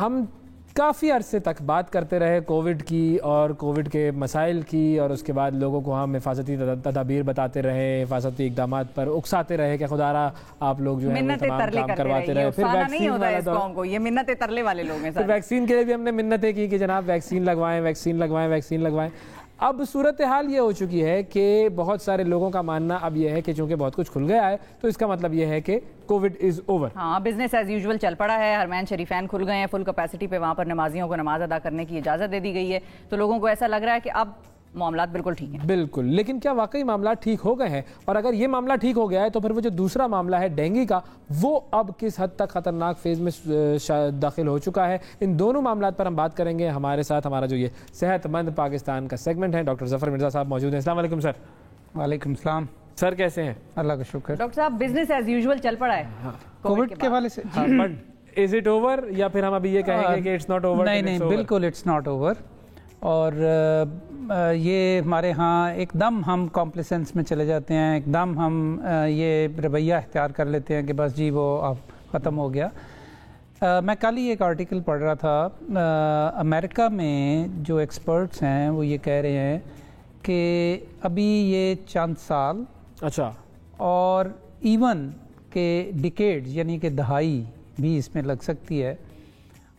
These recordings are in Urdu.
ہم کافی عرصے تک بات کرتے رہے کووڈ کی اور کووڈ کے مسائل کی، اور اس کے بعد لوگوں کو ہم حفاظتی تدابیر بتاتے رہے، حفاظتی اقدامات پر اکساتے رہے کہ خدا را آپ لوگ جو ہے تمام کام کرواتے رہے. پھر ویکسین والا دور، یہ منتیں ترلے والے لوگ ہیں. پھر ویکسین کے لیے بھی ہم نے منتیں کی کہ جناب ویکسین لگوائیں ویکسین لگوائیں ویکسین لگوائیں. اب صورتحال یہ ہو چکی ہے کہ بہت سارے لوگوں کا ماننا اب یہ ہے کہ چونکہ بہت کچھ کھل گیا ہے تو اس کا مطلب یہ ہے کہ کووڈ از اوور. ہاں، بزنس ایز یوزول چل پڑا ہے. حرمین شریفین کھل گئے ہیں فل کیپیسٹی پہ، وہاں پر نمازیوں کو نماز ادا کرنے کی اجازت دے دی گئی ہے. تو لوگوں کو ایسا لگ رہا ہے کہ اب معاملات بالکل ٹھیک ہیں. بالکل، لیکن کیا واقعی معاملات ٹھیک ہو گئے ہیں؟ اور اگر یہ معاملہ ٹھیک ہو گیا ہے تو پھر وہ جو دوسرا معاملہ ہے ڈینگی کا، وہ اب کس حد تک خطرناک فیز میں داخل ہو چکا ہے؟ ان دونوں معاملات پر ہم بات کریں گے. ہمارے ساتھ ہمارا جو یہ صحت مند پاکستان کا سیگمنٹ ہے، ڈاکٹر ظفر مرزا صاحب موجود ہیں. السلام علیکم سر. وعلیکم السلام سر، کیسے ہیں؟ اللہ کا شکر. ڈاکٹر صاحب، بزنس ایز یوزول چل پڑا ہے کووڈ کے حوالے سے، بٹ از اٹ اوور یا پھر ہم ابھی یہ کہیں گے کہ اٹس ناٹ اوور؟ نہیں، بالکل اٹس ناٹ اوور. اور یہ ہمارے ہاں ایک دم ہم کمپلیسنس میں چلے جاتے ہیں، ایک دم ہم یہ رویہ اختیار کر لیتے ہیں کہ بس جی وہ اب ختم ہو گیا. میں کل ہی ایک آرٹیکل پڑھ رہا تھا، امریکہ میں جو ایکسپرٹس ہیں وہ یہ کہہ رہے ہیں کہ ابھی یہ چند سال، اچھا، اور ایون کہ ڈیکیڈ یعنی کہ دہائی بھی اس میں لگ سکتی ہے.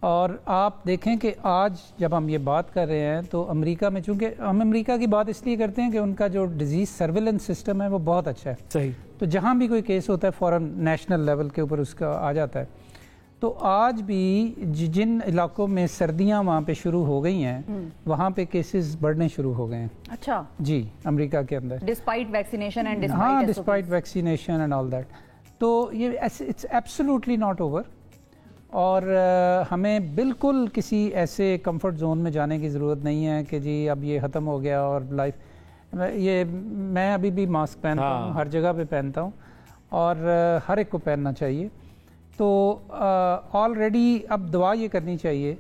اور آپ دیکھیں کہ آج جب ہم یہ بات کر رہے ہیں تو امریکہ میں، چونکہ ہم امریکہ کی بات اس لیے کرتے ہیں کہ ان کا جو ڈیزیز سرویلنس سسٹم ہے وہ بہت اچھا ہے. صحیح. تو جہاں بھی کوئی کیس ہوتا ہے فوراً نیشنل لیول کے اوپر اس کا آ جاتا ہے. تو آج بھی جن علاقوں میں سردیاں وہاں پہ شروع ہو گئی ہیں وہاں پہ کیسز بڑھنے شروع ہو گئے ہیں. اچھا جی، امریکہ کے اندر ڈسپائٹ ویکسینیشن اینڈ ہاں despite vaccination and all that. تو یہ اٹس ایبسولوٹلی ناٹ اوور. اور ہمیں بالکل کسی ایسے کمفرٹ زون میں جانے کی ضرورت نہیں ہے کہ جی اب یہ ختم ہو گیا اور لائف. یہ میں ابھی بھی ماسک پہنتا ہوں، ہر جگہ پہ پہنتا ہوں، اور ہر ایک کو پہننا چاہیے. تو آلریڈی اب دعا یہ کرنی چاہیے،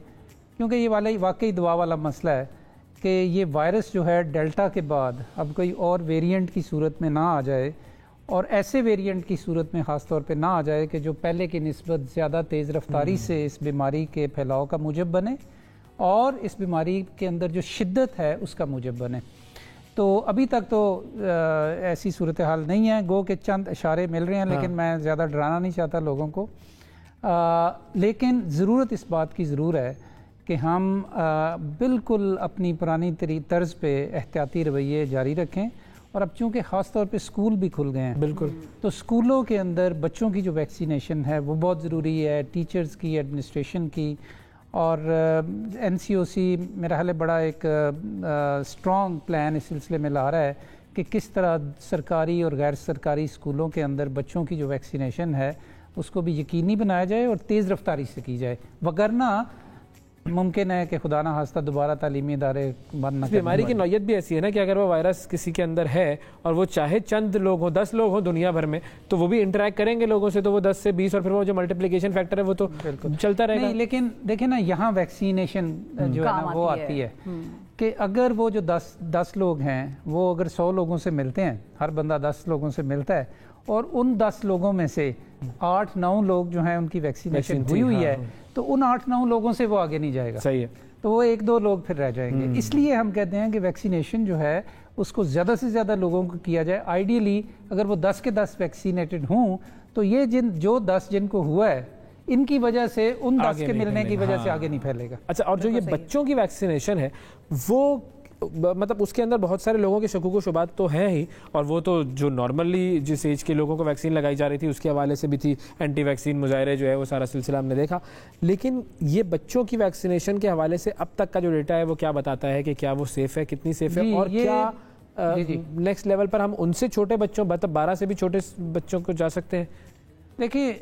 کیونکہ یہ واقعی دعا والا مسئلہ ہے کہ یہ وائرس جو ہے ڈیلٹا کے بعد اب کوئی اور ویریئنٹ کی صورت میں نہ آ جائے، اور ایسے ویریئنٹ کی صورت میں خاص طور پہ نہ آ جائے کہ جو پہلے کی نسبت زیادہ تیز رفتاری سے اس بیماری کے پھیلاؤ کا موجب بنے اور اس بیماری کے اندر جو شدت ہے اس کا موجب بنے. تو ابھی تک تو ایسی صورتحال نہیں ہے، گو کہ چند اشارے مل رہے ہیں، لیکن میں زیادہ ڈرانا نہیں چاہتا لوگوں کو. لیکن ضرورت اس بات کی ضرور ہے کہ ہم بالکل اپنی پرانی طرز پہ احتیاطی رویے جاری رکھیں. اور اب چونکہ خاص طور پہ اسکول بھی کھل گئے ہیں، بالکل، تو اسکولوں کے اندر بچوں کی جو ویکسینیشن ہے وہ بہت ضروری ہے، ٹیچرز کی، ایڈمنسٹریشن کی. اور این سی او سی میرا خیال ہے بڑا ایک اسٹرانگ پلان اس سلسلے میں لا رہا ہے کہ کس طرح سرکاری اور غیر سرکاری اسکولوں کے اندر بچوں کی جو ویکسینیشن ہے اس کو بھی یقینی بنایا جائے اور تیز رفتاری سے کی جائے. وگرنہ ممکن ہے کہ خدا نہ خواستہ دوبارہ تعلیمی ادارے بند نہ کریں. بیماری کی نوعیت بھی ایسی ہے نا کہ اگر وہ وائرس کسی کے اندر ہے اور وہ چاہے چند لوگ ہوں، 10 لوگ ہوں دنیا بھر میں، تو وہ بھی انٹریکٹ کریں گے لوگوں سے، تو وہ 10 سے 20 اور پھر وہ جو ملٹیپلیکیشن فیکٹر ہے وہ تو چلتا رہے گا. لیکن دیکھیں نا، یہاں ویکسینیشن جو ہے نا وہ آتی ہے کہ اگر وہ جو 10 لوگ ہیں وہ اگر 100 لوگوں سے ملتے ہیں، ہر بندہ 10 لوگوں سے ملتا ہے، اور ان 10 لوگوں میں سے 8-9 لوگ جو ہیں ان کی ویکسینیشن ہوئی ہے، تو ان 8-9 لوگوں سے وہ آگے نہیں جائے گا. صحیح ہے. تو وہ 1-2 لوگ پھر رہ جائیں گے. اس لیے ہم کہتے ہیں کہ ویکسینیشن جو ہے اس کو زیادہ سے زیادہ لوگوں کو کیا جائے. آئیڈیلی اگر وہ 10 کے 10 ویکسینیٹڈ ہوں تو یہ جو 10 جن کو ہوا ہے ان کی وجہ سے ان 10 کے ملنے کی وجہ سے آگے نہیں پھیلے گا. اچھا، اور جو یہ بچوں کی ویکسینیشن ہے وہ مطلب اس کے اندر بہت سارے لوگوں کے شکوک و شبہات تو ہیں ہی، اور وہ تو جو نارملی جس ایج کے لوگوں کو ویکسین لگائی جا رہی تھی اس کے حوالے سے بھی تھی، اینٹی ویکسین مظاہرے جو ہے وہ سارا سلسلہ ہم نے دیکھا. لیکن یہ بچوں کی ویکسینیشن کے حوالے سے اب تک کا جو ڈیٹا ہے وہ کیا بتاتا ہے کہ کیا وہ سیف ہے، کتنی سیف ہے، اور کیا نیکسٹ لیول پر ہم ان سے چھوٹے بچوں، مطلب 12 سے بھی چھوٹے بچوں کو جا سکتے ہیں؟ دیکھیے،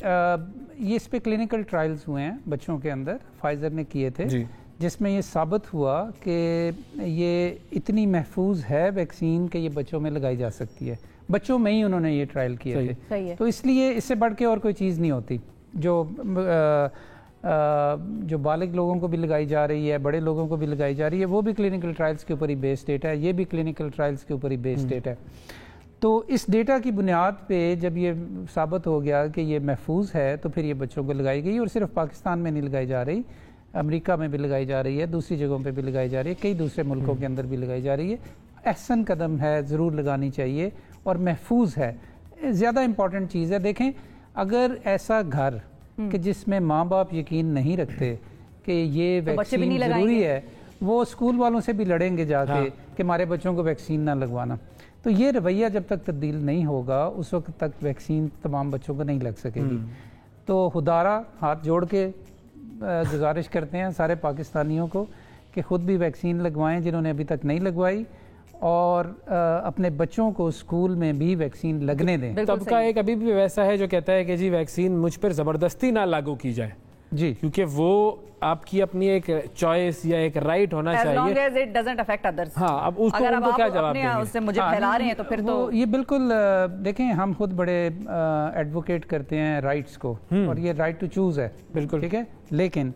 یہ اس پہ کلینکل ٹرائلز ہوئے ہیں بچوں کے اندر، فائزر نے کیے تھے، جس میں یہ ثابت ہوا کہ یہ اتنی محفوظ ہے ویکسین کہ یہ بچوں میں لگائی جا سکتی ہے. بچوں میں ہی انہوں نے یہ ٹرائل کیے تھے. تو اس لیے اس سے بڑھ کے اور کوئی چیز نہیں ہوتی. جو بالغ لوگوں کو بھی لگائی جا رہی ہے، بڑے لوگوں کو بھی لگائی جا رہی ہے، وہ بھی کلینکل ٹرائلز کے اوپر ہی بیس ڈیٹا ہے، یہ بھی کلینکل ٹرائلز کے اوپر ہی بیس ڈیٹا ہے. تو اس ڈیٹا کی بنیاد پہ جب یہ ثابت ہو گیا کہ یہ محفوظ ہے تو پھر یہ بچوں کو لگائی گئی، اور صرف پاکستان میں نہیں لگائی جا رہی، امریکہ میں بھی لگائی جا رہی ہے, دوسری جگہوں پہ بھی لگائی جا رہی ہے, کئی دوسرے ملکوں کے اندر بھی لگائی جا رہی ہے. احسن قدم ہے, ضرور لگانی چاہیے اور محفوظ ہے, زیادہ امپورٹنٹ چیز ہے. دیکھیں اگر ایسا گھر کہ جس میں ماں باپ یقین نہیں رکھتے کہ یہ ویکسین ضروری ہے, وہ اسکول والوں سے بھی لڑیں گے جا کے کہ ہمارے بچوں کو ویکسین نہ لگوانا. تو یہ رویہ جب تک تبدیل نہیں ہوگا اس وقت تک ویکسین تمام بچوں کو نہیں لگ سکے گی. تو خدارہ ہاتھ جوڑ کے گزارش کرتے ہیں سارے پاکستانیوں کو کہ خود بھی ویکسین لگوائیں جنہوں نے ابھی تک نہیں لگوائی, اور اپنے بچوں کو اسکول میں بھی ویکسین لگنے دیں. طبقہ ایک ابھی بھی ویسا ہے جو کہتا ہے کہ جی ویکسین مجھ پر زبردستی نہ لاگو کی جائے, جی کیونکہ وہ آپ کی اپنی ایک چوائس یا ایک رائٹ ہونا چاہیے. ہاں, اب اس کو کیا جواب دیں گے؟ اس سے مجھے پھیلا رہے ہیں تو پھر تو یہ بالکل دیکھیں, ہم خود بڑے ایڈوکیٹ کرتے ہیں رائٹس کو, اور یہ رائٹ ٹو چوز ہے, بالکل ٹھیک ہے, لیکن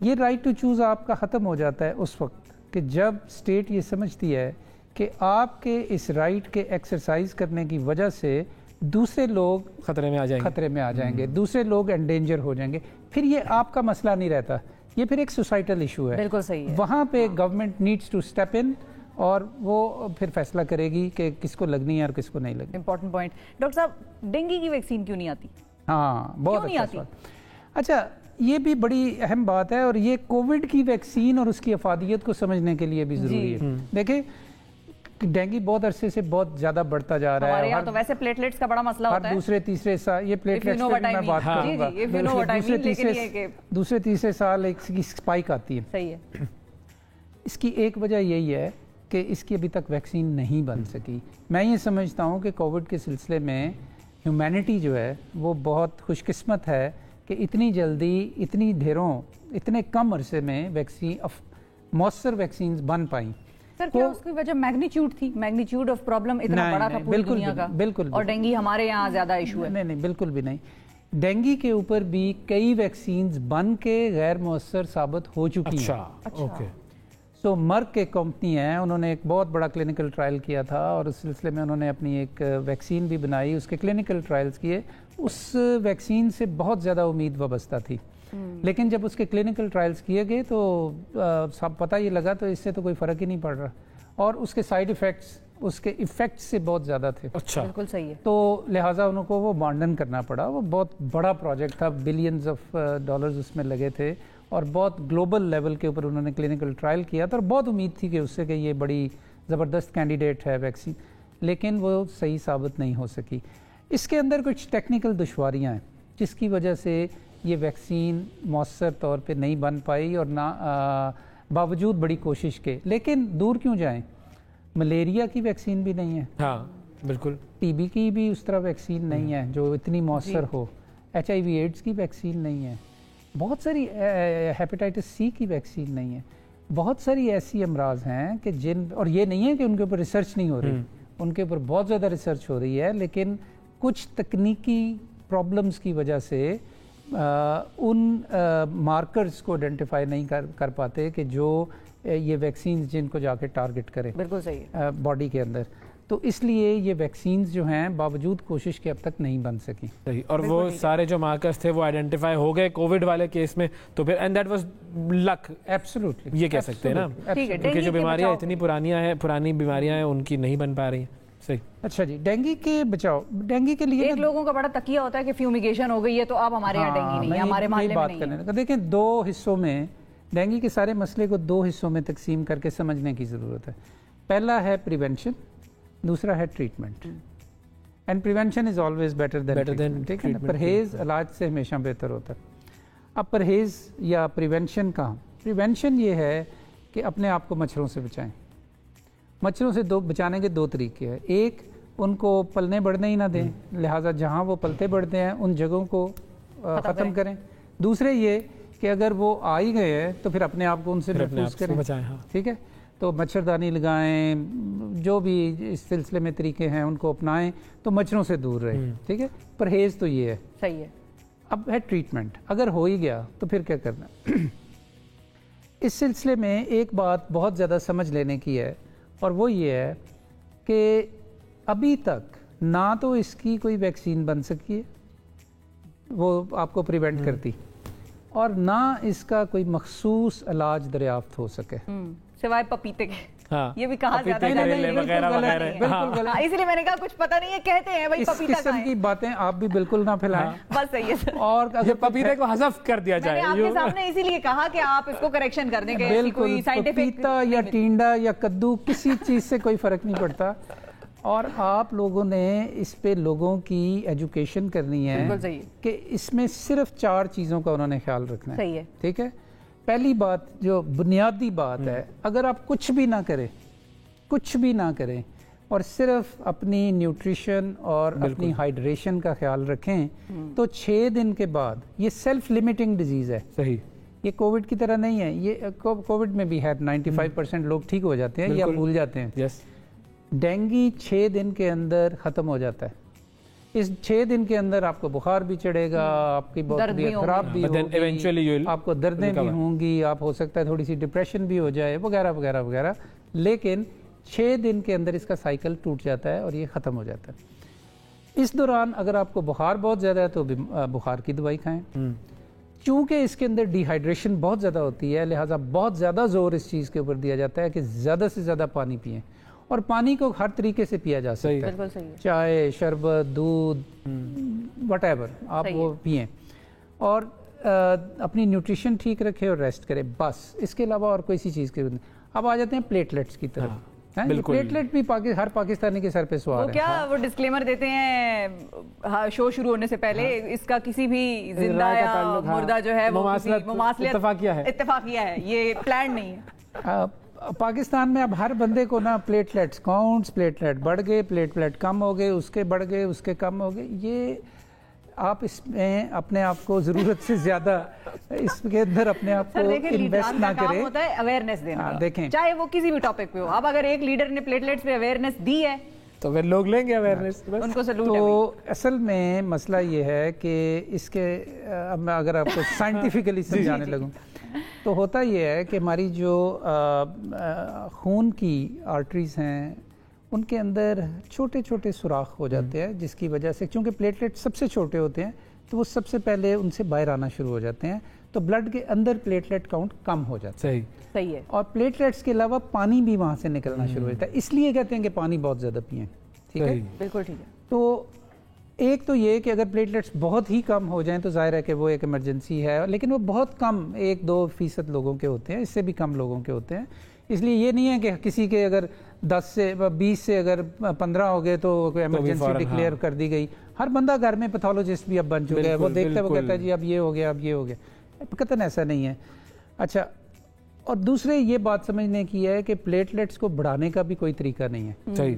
یہ رائٹ ٹو چوز آپ کا ختم ہو جاتا ہے اس وقت کہ جب اسٹیٹ یہ سمجھتی ہے کہ آپ کے اس رائٹ کے ایکسرسائز کرنے کی وجہ سے دوسرے لوگ خطرے میں آ جائیں گے, دوسرے لوگ انڈینجر ہو جائیں گے. پھر یہ آپ کا مسئلہ نہیں رہتا, یہ پھر ایک سوسائٹل ایشو ہے. بالکل صحیح ہے. وہاں پہ government needs to step in, اور وہ پھر فیصلہ کرے گی کہ کس کو لگنی ہے اور کس کو نہیں لگنی. Important point. ڈاکٹر صاحب, ڈینگی کی ویکسین کیوں نہیں آتی؟ ہاں, بہت اچھا سوال. اچھا, یہ بھی بڑی اہم بات ہے, اور یہ کووڈ کی ویکسین اور اس کی افادیت کو سمجھنے کے لیے بھی ضروری ہے. دیکھیں ڈینگی بہت عرصے سے بہت زیادہ بڑھتا جا رہا ہے. ہمارے یہاں تو ویسے پلیٹلیٹس کا بڑا مسئلہ ہوتا ہے. دوسرے تیسرے سال, یہ پلیٹلیٹس پہ میں بات کروں گا, دوسرے تیسرے سال ایک سپائک آتی ہے. صحیح ہے. اس کی ایک وجہ یہی ہے کہ اس کی ابھی تک ویکسین نہیں بن سکی. میں یہ سمجھتا ہوں کہ کووڈ کے سلسلے میں ہیومینٹی جو ہے وہ بہت خوش قسمت ہے کہ اتنی جلدی, اتنی ڈھیروں, اتنے کم عرصے میں مؤثر ویکسینز بن پائیں. سر کیا اس کی وجہ میگنیچیوڈ تھی؟ میگنیچیوڈ آف پرابلم اتنا بڑا تھا پوری دنیا کا, بالکل, اور ڈینگی ہمارے یہاں زیادہ ایشو ہے. نہیں, بالکل بھی نہیں. ڈینگی کے اوپر بھی کئی ویکسینز بن کے غیر مؤثر ثابت ہو چکی ہیں. اوکے. سو مرک ایک کمپنی ہے, انہوں نے ایک بہت بڑا کلینکل ٹرائل کیا تھا, اور اس سلسلے میں انہوں نے اپنی ایک ویکسین بھی بنائی, اس کے کلینکل ٹرائلز کیے. اس ویکسین سے بہت زیادہ امید وابستہ تھی, لیکن جب اس کے کلینکل ٹرائلز کیے گئے تو سب پتہ یہ لگا تو اس سے تو کوئی فرق ہی نہیں پڑ رہا, اور اس کے سائیڈ ایفیکٹس اس کے ایفیکٹس سے بہت زیادہ تھے. اچھا, بالکل صحیح ہے. تو لہٰذا ان کو وہ abandon کرنا پڑا. وہ بہت بڑا پروجیکٹ تھا, بلینز آف ڈالرز اس میں لگے تھے, اور بہت گلوبل لیول کے اوپر انہوں نے کلینکل ٹرائل کیا تھا, اور بہت امید تھی کہ اس سے کہ یہ بڑی زبردست کینڈیڈیٹ ہے ویکسین, لیکن وہ صحیح ثابت نہیں ہو سکی. اس کے اندر کچھ ٹیکنیکل دشواریاں ہیں جس کی وجہ سے یہ ویکسین مؤثر طور پہ نہیں بن پائی, اور نہ باوجود بڑی کوشش کے. لیکن دور کیوں جائیں, ملیریا کی ویکسین بھی نہیں ہے. ہاں بالکل. ٹی بی کی بھی اس طرح ویکسین نہیں ہے جو اتنی مؤثر ہو. ایچ آئی وی ایڈز کی ویکسین نہیں ہے. بہت ساری ہیپیٹائٹس سی کی ویکسین نہیں ہے. بہت ساری ایسی امراض ہیں کہ اور یہ نہیں ہے کہ ان کے اوپر ریسرچ نہیں ہو رہی, ان کے اوپر بہت زیادہ ریسرچ ہو رہی ہے, لیکن کچھ تکنیکی پرابلمز کی وجہ سے ان مارکرز کو آئیڈینٹیفائی نہیں کر پاتے کہ جو یہ ویکسینز جن کو جا کے ٹارگٹ کریں. بالکل صحیح. باڈی کے اندر. تو اس لیے یہ ویکسینز جو ہیں باوجود کوشش کے اب تک نہیں بن سکی. اور وہ سارے جو مارکرز تھے وہ آئیڈینٹیفائی ہو گئے کووڈ والے کیس میں, تو پھر and that was luck. Absolutely یہ کہہ سکتے ہیں نا, کیونکہ جو بیماریاں اتنی پرانی بیماریاں ہیں ان کی نہیں بن پا رہی ہیں. صحیح. اچھا جی, ڈینگی کے بچاؤ. ڈینگی کے لیے ایک لوگوں کا بڑا تکیہ ہوتا ہے کہ فیومیگیشن ہو گئی ہے تو اب ہمارے یہاں ڈینگی نہیں ہے, ہمارے محلے میں نہیں ہے. دیکھیں دو حصوں میں ڈینگی کے سارے مسئلے کو دو حصوں میں تقسیم کر کے سمجھنے کی ضرورت ہے. پہلا ہے پریونشن, دوسرا ہے treatment. And prevention is always better than treatment. پرہیز علاج سے ہمیشہ بہتر ہوتا ہے. اب پرہیز یا پریونشن کہاں؟ پریونشن یہ ہے کہ اپنے آپ کو مچھروں سے بچائیں. مچھروں سے بچانے کے دو طریقے ہیں. ایک, ان کو پلنے بڑھنے ہی نہ دیں, لہٰذا جہاں وہ پلتے بڑھتے ہیں ان جگہوں کو ختم کریں. دوسرے یہ کہ اگر وہ آ ہی گئے ہیں تو پھر اپنے آپ کو ان سے محفوظ کریں. ٹھیک ہے, تو مچھردانی لگائیں, جو بھی اس سلسلے میں طریقے ہیں ان کو اپنائیں تو مچھروں سے دور رہیں. ٹھیک ہے, پرہیز تو یہ ہے. صحیح ہے. اب ہے ٹریٹمنٹ. اگر ہو ہی گیا تو پھر کیا کرنا؟ اس سلسلے میں ایک بات بہت زیادہ سمجھ لینے کی ہے, اور وہ یہ ہے کہ ابھی تک نہ تو اس کی کوئی ویکسین بن سکی ہے, وہ آپ کو پریونٹ کرتی, اور نہ اس کا کوئی مخصوص علاج دریافت ہو سکے سوائے پپیتے کے. ہاں یہ بھی کہا جاتا ہے بالکل غلط. اس لیے میں نے کہا کچھ پتہ نہیں ہے, کہتے ہیں بھائی اس پپیتا قسم کھائیں. کی باتیں آپ بھی بالکل نہ پھیلائیں. بس صحیح ہے سر. اور یہ پپیتے کو حذف کر دیا میں نے جائے. آپ کے سامنے اسی لیے کہا کہ آپ اس کو کریکشن کر دیں کہ بالکل کوئی سائنٹیفک پپیتا یا ٹینڈا یا کدو کسی چیز سے کوئی فرق نہیں پڑتا. اور آپ لوگوں نے اس پہ لوگوں کی ایجوکیشن کرنی ہے بالکل صحیح کہ اس میں صرف 4 چیزوں کا انہوں نے خیال رکھنا ہے. صحیح ہے. ٹھیک ہے. پہلی بات جو بنیادی بات ہے, اگر آپ کچھ بھی نہ کریں اور صرف اپنی نیوٹریشن اور اپنی ہائیڈریشن کا خیال رکھیں تو 6 دن کے بعد, یہ سیلف لمیٹنگ ڈیزیز ہے. صحیح. یہ کووڈ کی طرح نہیں ہے. یہ کووڈ میں بھی ہے 95% لوگ ٹھیک ہو جاتے ہیں یا بھول جاتے ہیں. یس. ڈینگی 6 دن کے اندر ختم ہو جاتا ہے. اس 6 دن کے اندر آپ کو بخار بھی چڑھے گا, آپ کی بہت طبیعت خراب بھی ہوگی, آپ کو دردیں بھی ہوں گی, آپ ہو سکتا ہے تھوڑی سی ڈپریشن بھی ہو جائے وغیرہ وغیرہ وغیرہ. لیکن 6 دن کے اندر اس کا سائیکل ٹوٹ جاتا ہے اور یہ ختم ہو جاتا ہے. اس دوران اگر آپ کو بخار بہت زیادہ ہے تو بخار کی دوائی کھائیں. چونکہ اس کے اندر ڈی ہائیڈریشن بہت زیادہ ہوتی ہے, لہٰذا بہت زیادہ زور اس چیز کے اوپر دیا جاتا ہے کہ زیادہ سے زیادہ پانی پئیں, اور پانی کو ہر طریقے سے پیا جا سکتا ہے. چائے, شربت, دودھ, وٹ ایور آپ وہ پئیں, اور اپنی نیوٹریشن ٹھیک رکھے اور ریسٹ کرے, بس. اس کے علاوہ اور کوئی سی چیز کی. اب آ جاتے ہیں پلیٹلیٹس کی طرف. پلیٹلیٹ بھی ہر پاکستانی کے سر پہ سوال ہے. کیا وہ ڈسکلیمر دیتے ہیں شو شروع ہونے سے پہلے, اس کا کسی بھی زندہ یا مردہ جو ہے وہ مماثلت اتفاقیہ ہے, یہ پلان نہیں ہے. پاکستان میں اب ہر بندے کو نا پلیٹلیٹس کاؤنٹس, پلیٹلیٹ بڑھ گئے, پلیٹلیٹ کم ہو گئے, اس کے بڑھ گئے, اس کے کم ہو گئے. یہ آپ اس میں اپنے آپ کو ضرورت سے زیادہ اس کے اندر اپنے آپ کو انویسٹ نہ کریں. ہوتا ہے اویئرنیس دینا, دیکھیں چاہے وہ کسی بھی ٹاپک پہ ہو. اب اگر ایک لیڈر نے پلیٹلیٹس پہ اویئرنیس دی ہے تو پھر لوگ لیں گے اویئرنیس, ان کو سلوٹ ہے. تو اصل میں مسئلہ یہ ہے کہ اس کے, اب میں اگر آپ کو سائنٹیفکلی سمجھانے لگوں تو ہوتا یہ ہے کہ ہماری جو خون کی آرٹریز ہیں ان کے اندر چھوٹے چھوٹے سوراخ ہو جاتے ہیں, جس کی وجہ سے چونکہ پلیٹلیٹ سب سے چھوٹے ہوتے ہیں تو وہ سب سے پہلے ان سے باہر آنا شروع ہو جاتے ہیں, تو بلڈ کے اندر پلیٹلیٹ کاؤنٹ کم ہو جاتا ہے. صحیح ہے. اور پلیٹلیٹس کے علاوہ پانی بھی وہاں سے نکلنا شروع ہو جاتا ہے, اس لیے کہتے ہیں کہ پانی بہت زیادہ پئیں. ٹھیک ہے, بالکل ٹھیک ہے. تو ایک تو یہ کہ اگر پلیٹلیٹس بہت ہی کم ہو جائیں تو ظاہر ہے کہ وہ ایک ایمرجنسی ہے, لیکن وہ بہت کم 1-2% لوگوں کے ہوتے ہیں, اس سے بھی کم لوگوں کے ہوتے ہیں. اس لیے یہ نہیں ہے کہ کسی کے اگر 10 سے 20 سے اگر 15 ہو گئے تو کوئی ایمرجنسی ڈکلیئر کر دی گئی. ہر بندہ گھر میں پیتھولوجسٹ بھی اب بن چکا ہے, وہ دیکھتا ہے, وہ کہتا ہے جی اب یہ ہو گیا, اب یہ ہو گیا. قطعاً ایسا نہیں ہے. اچھا, اور دوسرے یہ بات سمجھنے کی ہے کہ پلیٹلیٹس کو بڑھانے کا بھی کوئی طریقہ نہیں ہے. صحیح.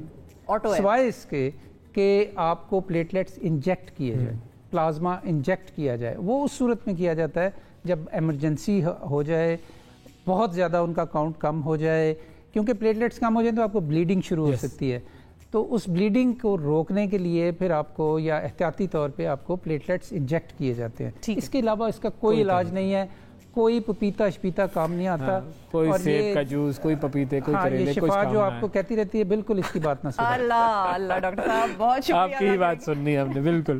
سوائے اس کے کہ آپ کو پلیٹلیٹس انجیکٹ کیے جائیں, پلازما انجیکٹ کیا جائے. وہ اس صورت میں کیا جاتا ہے جب ایمرجنسی ہو جائے, بہت زیادہ ان کا کاؤنٹ کم ہو جائے, کیونکہ پلیٹلیٹس کم ہو جائیں تو آپ کو بلیڈنگ شروع ہو سکتی ہے. تو اس بلیڈنگ کو روکنے کے لیے پھر آپ کو یا احتیاطی طور پہ آپ کو پلیٹلیٹس انجیکٹ کیے جاتے ہیں. اس کے علاوہ اس کا کوئی علاج نہیں ہے, کوئی پپیتا شپیتا کام نہیں آتا, کوئی سیب کا جوس, کوئی پپیتے, کوئی کریلے, یہ شفا جو آپ کو کہتی رہتی ہے بالکل اس کی بات نہ سنیں. اللہ اللہ ڈاکٹر صاحب بہت شکریہ, آپ کی ہی بات سننی ہے ہم نے. بالکل.